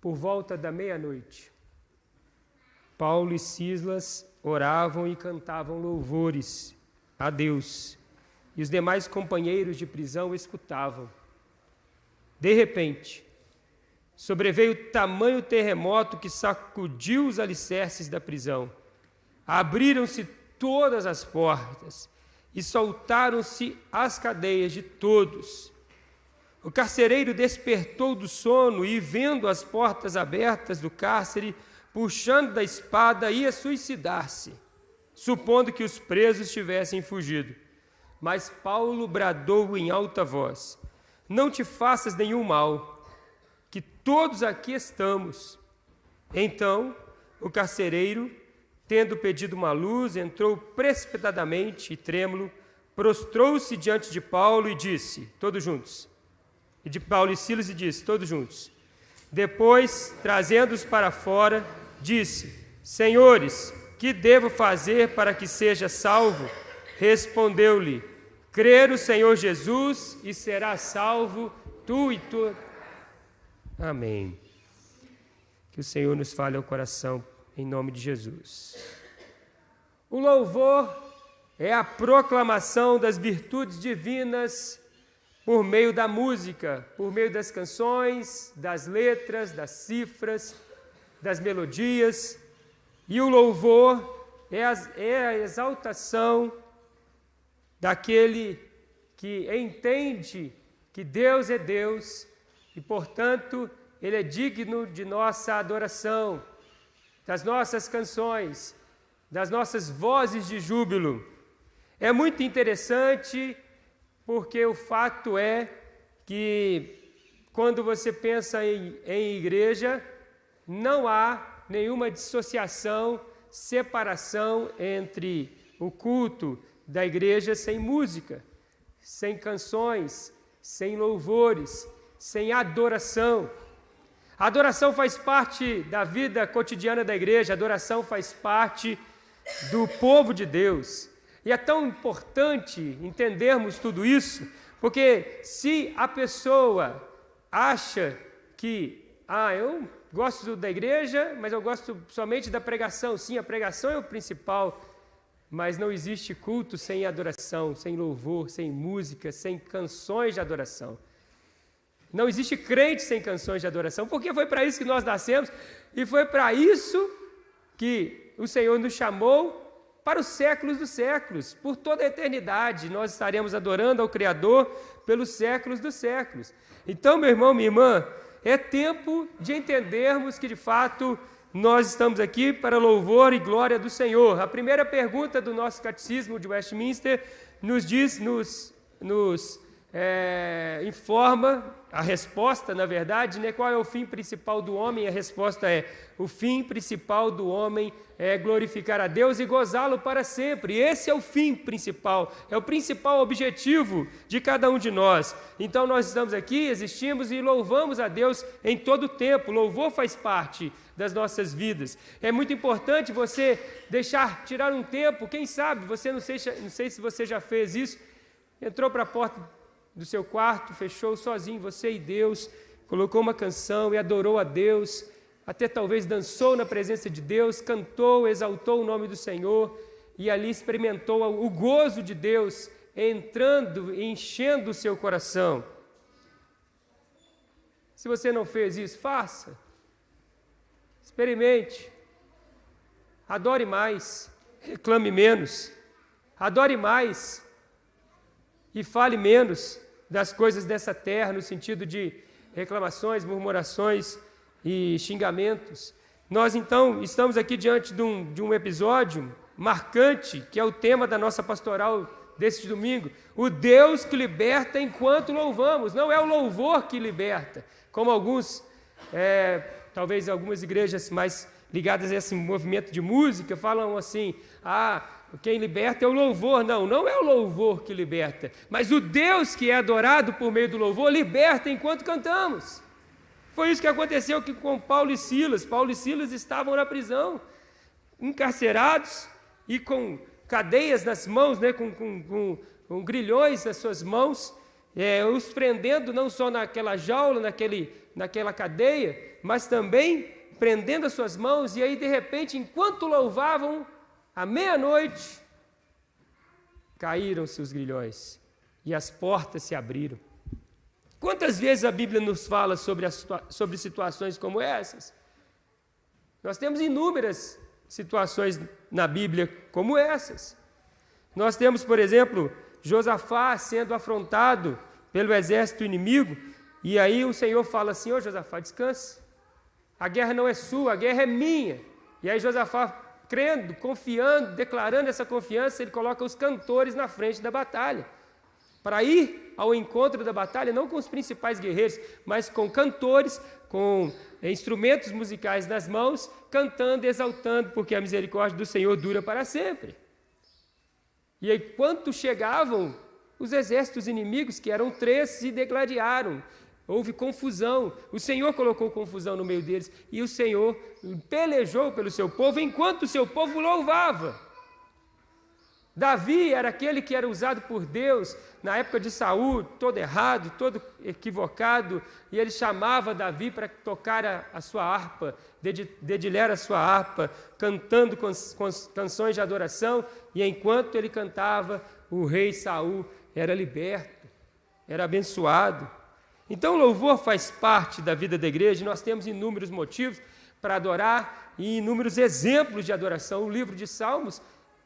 por volta da meia-noite, Paulo e Silas oravam e cantavam louvores a Deus, e os demais companheiros de prisão escutavam. De repente, sobreveio tamanho terremoto que sacudiu os alicerces da prisão. Abriram-se todas as portas e soltaram-se as cadeias de todos. O carcereiro despertou do sono e, vendo as portas abertas do cárcere, puxando da espada, ia suicidar-se, supondo que os presos tivessem fugido. Mas Paulo bradou em alta voz: não te faças nenhum mal, que todos aqui estamos. Então, o carcereiro, tendo pedido uma luz, entrou precipitadamente e trêmulo, prostrou-se diante de Paulo e disse, todos juntos, e de Paulo e Silas e disse, todos juntos. Depois, trazendo-os para fora, disse: Senhores, que devo fazer para que seja salvo? Respondeu-lhe: crer no Senhor Jesus e serás salvo, tu e tu. Amém. Que o Senhor nos fale ao coração, em nome de Jesus. O louvor é a proclamação das virtudes divinas por meio da música, por meio das canções, das letras, das cifras, das melodias. E o louvor é a exaltação daquele que entende que Deus é Deus e, portanto, Ele é digno de nossa adoração, das nossas canções, das nossas vozes de júbilo. É muito interessante porque o fato é que quando você pensa em igreja, não há nenhuma dissociação, separação entre o culto da igreja sem música, sem canções, sem louvores, sem adoração. A adoração faz parte da vida cotidiana da igreja, a adoração faz parte do povo de Deus. E é tão importante entendermos tudo isso, porque se a pessoa acha que, eu gosto da igreja, mas eu gosto somente da pregação. Sim, a pregação é o principal, mas não existe culto sem adoração, sem louvor, sem música, sem canções de adoração. Não existe crente sem canções de adoração, porque foi para isso que nós nascemos e foi para isso que o Senhor nos chamou para os séculos dos séculos. Por toda a eternidade nós estaremos adorando ao Criador pelos séculos dos séculos. Então, meu irmão, minha irmã, é tempo de entendermos que, de fato, nós estamos aqui para louvor e glória do Senhor. A primeira pergunta do nosso catecismo de Westminster nos informa a resposta, na verdade, né? Qual é o fim principal do homem? A resposta é: o fim principal do homem é glorificar a Deus e gozá-lo para sempre. Esse é o fim principal, é o principal objetivo de cada um de nós. Então nós estamos aqui, existimos e louvamos a Deus em todo o tempo. O louvor faz parte das nossas vidas. É muito importante você tirar um tempo, quem sabe, não sei se você já fez isso, entrou para a porta do seu quarto, fechou sozinho, você e Deus, colocou uma canção e adorou a Deus, até talvez dançou na presença de Deus, cantou, exaltou o nome do Senhor, e ali experimentou o gozo de Deus entrando e enchendo o seu coração. Se você não fez isso, faça. Experimente. Adore mais, reclame menos. Adore mais e fale menos das coisas dessa terra, no sentido de reclamações, murmurações e xingamentos. Nós, então, estamos aqui diante de um episódio marcante, que é o tema da nossa pastoral deste domingo. O Deus que liberta enquanto louvamos. Não é o louvor que liberta, como talvez algumas igrejas mais ligadas a esse movimento de música falam assim: quem liberta é o louvor. Não é o louvor que liberta, mas o Deus que é adorado por meio do louvor liberta enquanto cantamos. Foi isso que aconteceu aqui com Paulo e Silas. Paulo e Silas estavam na prisão, encarcerados e com cadeias nas mãos, né, com grilhões nas suas mãos, os prendendo não só naquela jaula, naquela cadeia, mas também prendendo as suas mãos, e aí de repente, enquanto louvavam, à meia-noite, caíram-se os grilhões e as portas se abriram. Quantas vezes a Bíblia nos fala sobre situações como essas? Nós temos inúmeras situações na Bíblia como essas. Nós temos, por exemplo, Josafá sendo afrontado pelo exército inimigo, e aí o Senhor fala assim: ô Josafá, descanse, a guerra não é sua, a guerra é minha. E aí Josafá, crendo, confiando, declarando essa confiança, ele coloca os cantores na frente da batalha, para ir ao encontro da batalha, não com os principais guerreiros, mas com cantores, com instrumentos musicais nas mãos, cantando, exaltando, porque a misericórdia do Senhor dura para sempre. E aí, quando chegavam os exércitos inimigos, que eram 3, se degladiaram, houve confusão, o Senhor colocou confusão no meio deles, e o Senhor pelejou pelo seu povo, enquanto o seu povo louvava. Davi era aquele que era usado por Deus na época de Saul, todo errado, todo equivocado, e ele chamava Davi para tocar a sua harpa, dedilhar a sua harpa, cantando canções de adoração, e enquanto ele cantava, o rei Saul era liberto, era abençoado. Então o louvor faz parte da vida da igreja, e nós temos inúmeros motivos para adorar e inúmeros exemplos de adoração. O livro de Salmos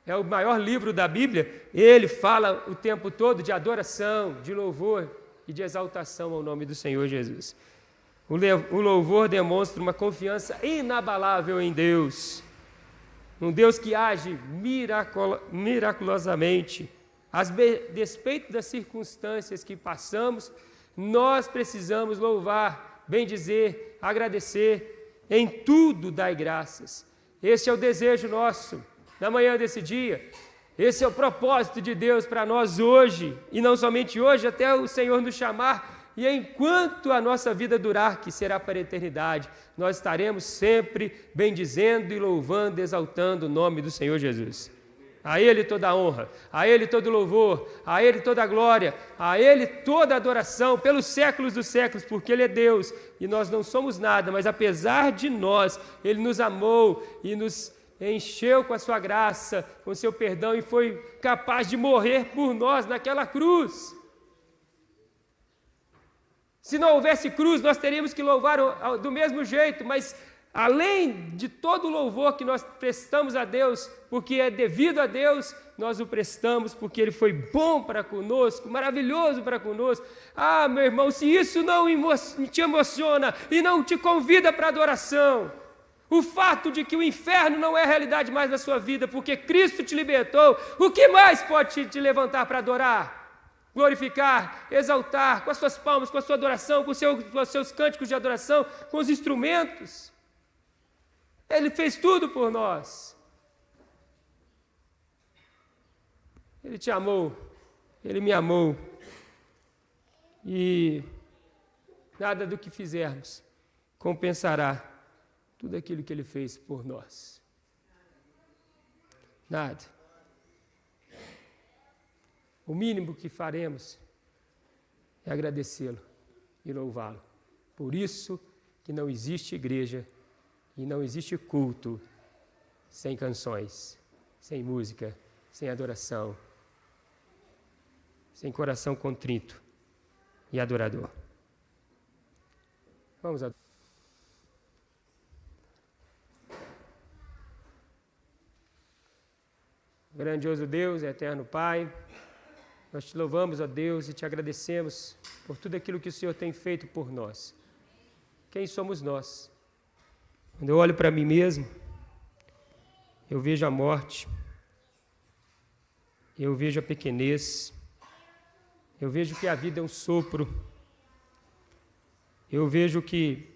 é o maior livro da Bíblia, ele fala o tempo todo de adoração, de louvor e de exaltação ao nome do Senhor Jesus. O louvor demonstra uma confiança inabalável em Deus, um Deus que age miraculosamente. A despeito das circunstâncias que passamos, nós precisamos louvar, bendizer, agradecer, em tudo dai graças. Este é o desejo nosso. Na manhã desse dia, esse é o propósito de Deus para nós hoje, e não somente hoje, até o Senhor nos chamar, e enquanto a nossa vida durar, que será para a eternidade, nós estaremos sempre bendizendo e louvando, exaltando o nome do Senhor Jesus. A Ele toda a honra, a Ele todo o louvor, a Ele toda a glória, a Ele toda a adoração, pelos séculos dos séculos, porque Ele é Deus, e nós não somos nada, mas apesar de nós, Ele nos amou e nos encheu com a sua graça, com o seu perdão, e foi capaz de morrer por nós naquela cruz. Se não houvesse cruz, nós teríamos que louvar do mesmo jeito, mas além de todo o louvor que nós prestamos a Deus, porque é devido a Deus, nós o prestamos porque Ele foi bom para conosco, maravilhoso para conosco. Ah, meu irmão, se isso não te emociona e não te convida para adoração, o fato de que o inferno não é realidade mais na sua vida, porque Cristo te libertou, o que mais pode te levantar para adorar, glorificar, exaltar, com as suas palmas, com a sua adoração, com os seus cânticos de adoração, com os instrumentos? Ele fez tudo por nós. Ele te amou, Ele me amou, e nada do que fizermos compensará tudo aquilo que Ele fez por nós. Nada. O mínimo que faremos é agradecê-lo e louvá-lo. Por isso que não existe igreja e não existe culto sem canções, sem música, sem adoração, sem coração contrito e adorador. Vamos adorar. Grandioso Deus, eterno Pai, nós te louvamos, ó Deus, e te agradecemos por tudo aquilo que o Senhor tem feito por nós. Quem somos nós? Quando eu olho para mim mesmo, eu vejo a morte, eu vejo a pequenez, eu vejo que a vida é um sopro, eu vejo que,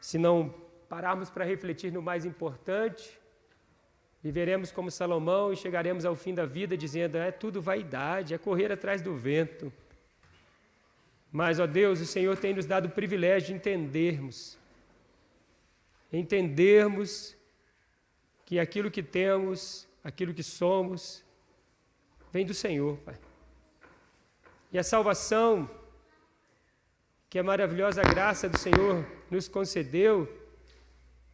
se não pararmos para refletir no mais importante, viveremos como Salomão e chegaremos ao fim da vida dizendo: é tudo vaidade, é correr atrás do vento. Mas, ó Deus, o Senhor tem nos dado o privilégio de entendermos que aquilo que temos, aquilo que somos, vem do Senhor, Pai. E a salvação, que a maravilhosa graça do Senhor nos concedeu,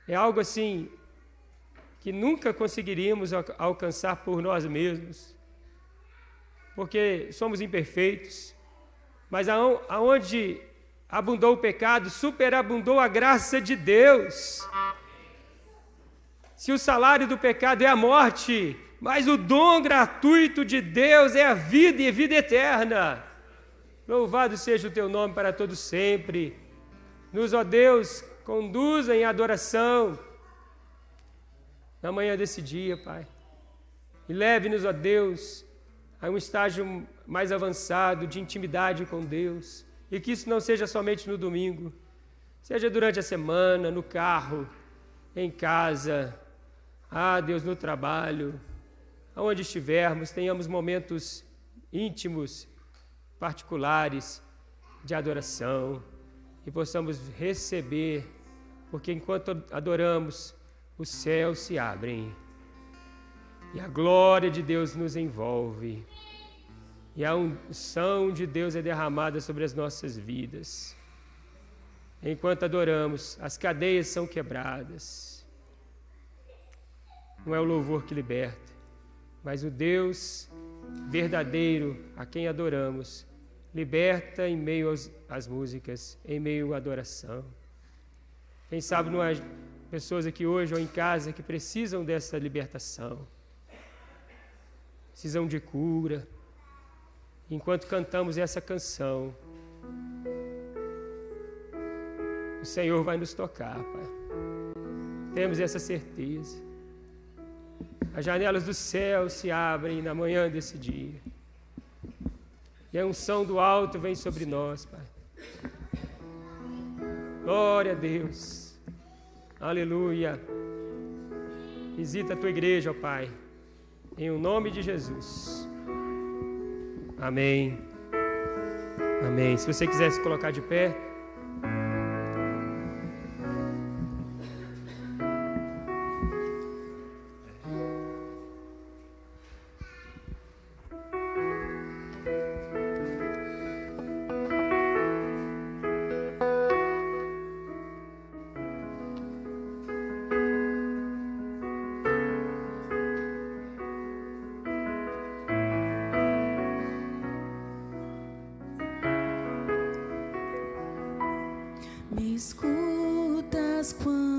é algo assim que nunca conseguiríamos alcançar por nós mesmos, porque somos imperfeitos, mas aonde abundou o pecado, superabundou a graça de Deus. Se o salário do pecado é a morte, mas o dom gratuito de Deus é a vida e a vida eterna. Louvado seja o teu nome para todo sempre. Nos, ó Deus, conduza em adoração na manhã desse dia, Pai. E leve-nos, ó Deus, a um estágio mais avançado de intimidade com Deus. E que isso não seja somente no domingo, seja durante a semana, no carro, em casa, Deus, no trabalho, aonde estivermos, tenhamos momentos íntimos, particulares, de adoração, e possamos receber, porque enquanto adoramos, os céus se abrem, e a glória de Deus nos envolve, e a unção de Deus é derramada sobre as nossas vidas. Enquanto adoramos, as cadeias são quebradas. Não é o louvor que liberta, mas o Deus verdadeiro a quem adoramos liberta em meio às músicas, em meio à adoração. Quem sabe não há pessoas aqui hoje ou em casa que precisam dessa libertação, precisam de cura. Enquanto cantamos essa canção, o Senhor vai nos tocar, Pai. Temos essa certeza. As janelas do céu se abrem na manhã desse dia. E a unção do alto vem sobre nós, Pai. Glória a Deus. Aleluia. Visita a tua igreja, ó Pai. Em o nome de Jesus. Amém. Amém. Se você quiser se colocar de pé. Me escutas quando